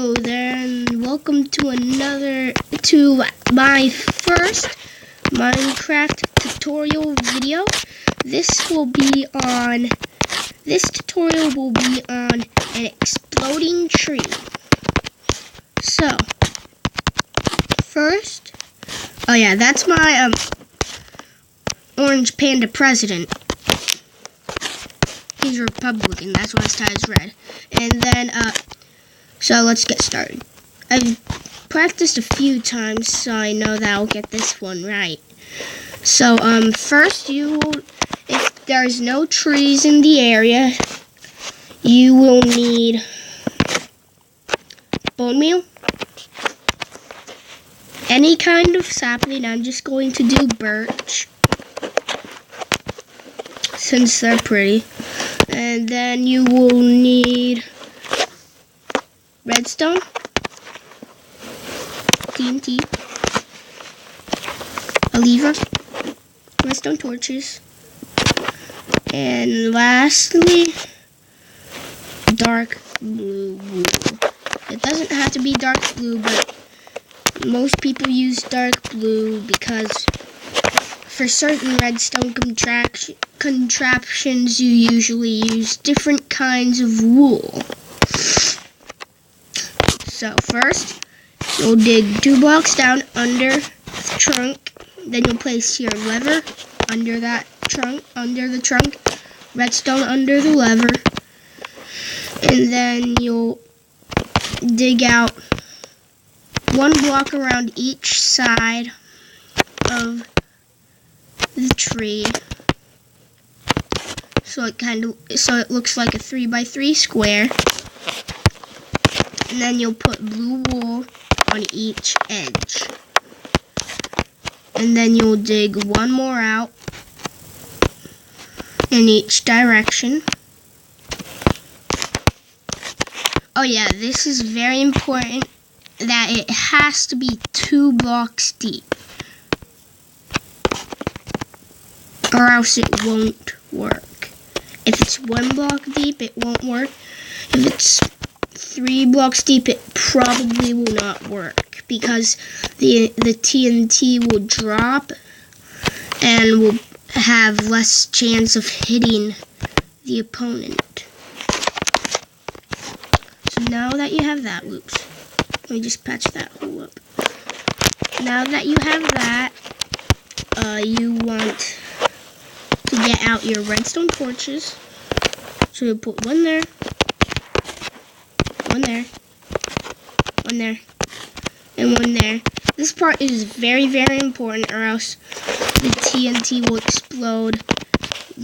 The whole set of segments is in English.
Hello there, and welcome to my first Minecraft tutorial video. This tutorial will be on an exploding tree. So, first, oh yeah, that's my orange panda president. He's a Republican, that's why his tie is red. And then, so let's get started. I've practiced a few times, so I know that I'll get this one right. So, first if there's no trees in the area, you will need bone meal, any kind of sapling. I'm just going to do birch, since they're pretty. And then you will need redstone, TNT, a lever, redstone torches, and lastly, dark blue wool. It doesn't have to be dark blue, but most people use dark blue because for certain redstone contraptions, you usually use different kinds of wool. So first, you'll dig 2 blocks down under the trunk. Then you'll place your lever under the trunk, redstone under the lever, and then you'll dig out 1 block around each side of the tree, so it looks like a 3x3 square. And then you'll put blue wool on each edge. And then you'll dig 1 more out in each direction. Oh yeah, this is very important that it has to be 2 blocks deep, or else it won't work. If it's 1 block deep, it won't work. If it's 3 blocks deep, it probably will not work because the TNT will drop and will have less chance of hitting the opponent. So now that you have that, whoops, let me just patch that hole up. Now that you have that, you want to get out your redstone torches. So you'll put 1 there, 1 there, 1 there, and 1 there. This part is very, very important, or else the TNT will explode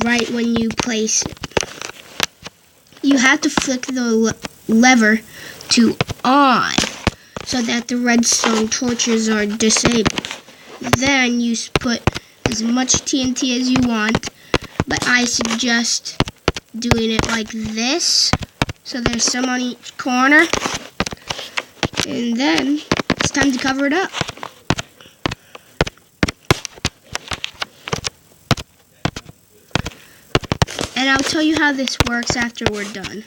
right when you place it. You have to flick the lever to on so that the redstone torches are disabled. Then you put as much TNT as you want, but I suggest doing it like this, so there's some on each corner, and then it's time to cover it up. And I'll tell you how this works after we're done.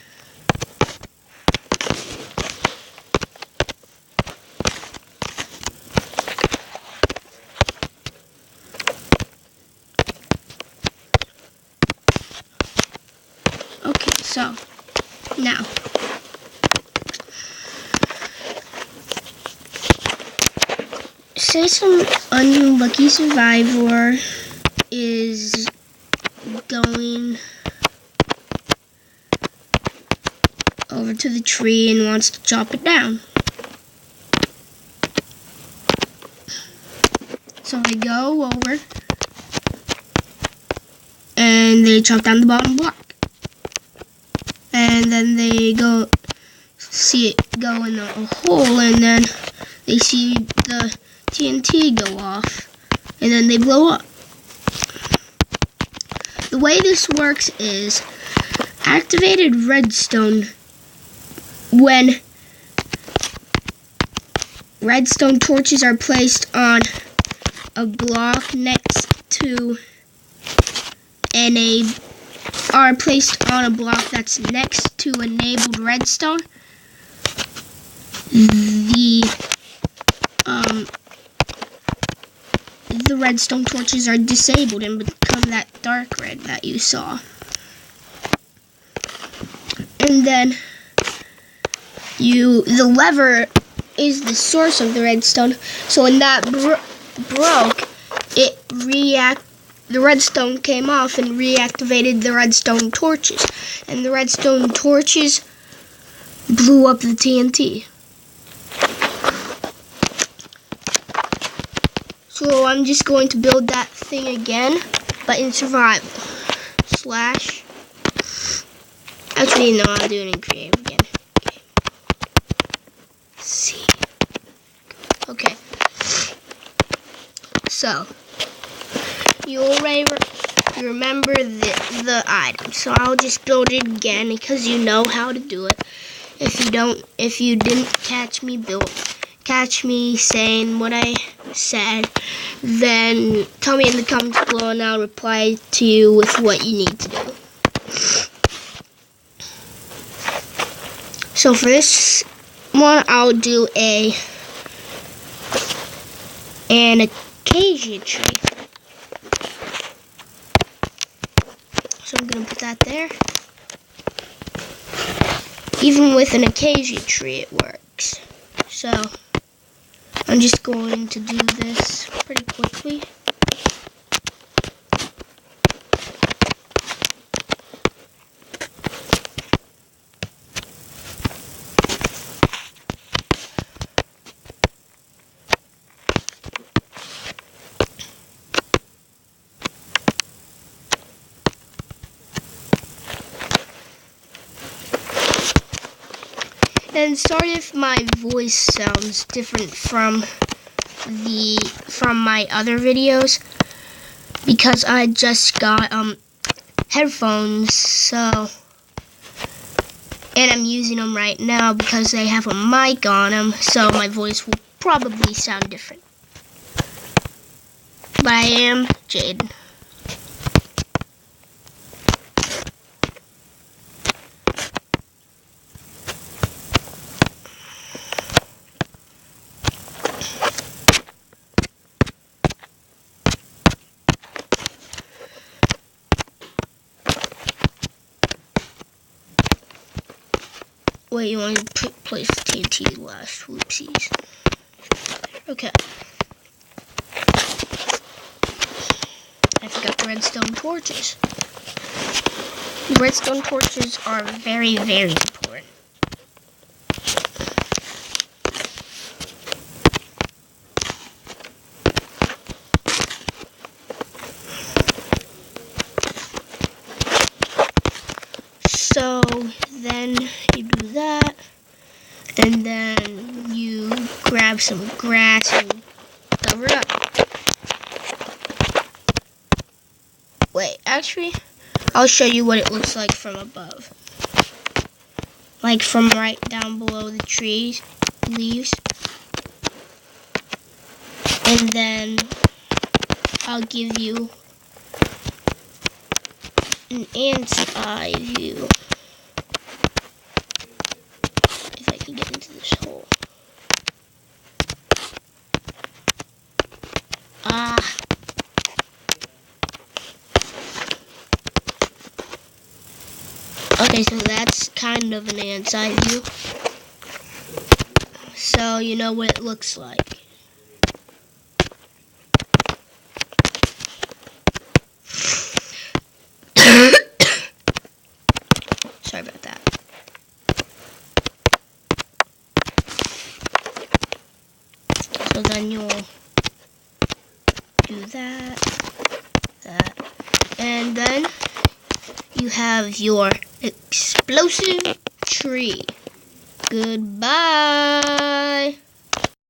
Okay, so now say some unlucky survivor is going over to the tree and wants to chop it down. So they go over and they chop down the bottom block. And then they see it go in a hole, and then they see the TNT go off, and then they blow up. The way this works is activated redstone. When redstone torches are placed on a block next to are placed on a block that's next to enabled redstone, the redstone torches are disabled and become that dark red that you saw. And then the lever is the source of the redstone. So when that broke, the redstone came off and reactivated the redstone torches. And the redstone torches blew up the TNT. So I'm just going to build that thing again, but in survival. Slash. Actually, no, I'll do it in creative again. Okay. C. Okay. So, you already remember the item. So I'll just build it again because you know how to do it. If you didn't catch me saying what I said, then tell me in the comments below and I'll reply to you with what you need to do. So for this one, I'll do an acacia tree. So I'm going to put that there. Even with an acacia tree, it works. So I'm just going to do this pretty quickly. And sorry if my voice sounds different from my other videos, because I just got headphones, so, and I'm using them right now because they have a mic on them, so my voice will probably sound different. But I am Jaden. Wait, you want to place the TNT last. Whoopsies. Okay. I forgot the redstone torches. The redstone torches are very, very important. So then you do that, and then you grab some grass and cover it up. Wait, actually, I'll show you what it looks like from above. Like from right down below the trees, leaves. And then I'll give you an ant's eye view. If I can get into this hole. Okay, so that's kind of an ant's eye view. So you know what it looks like. Sorry about that. So then you'll do that, and then you have your explosive tree. Goodbye.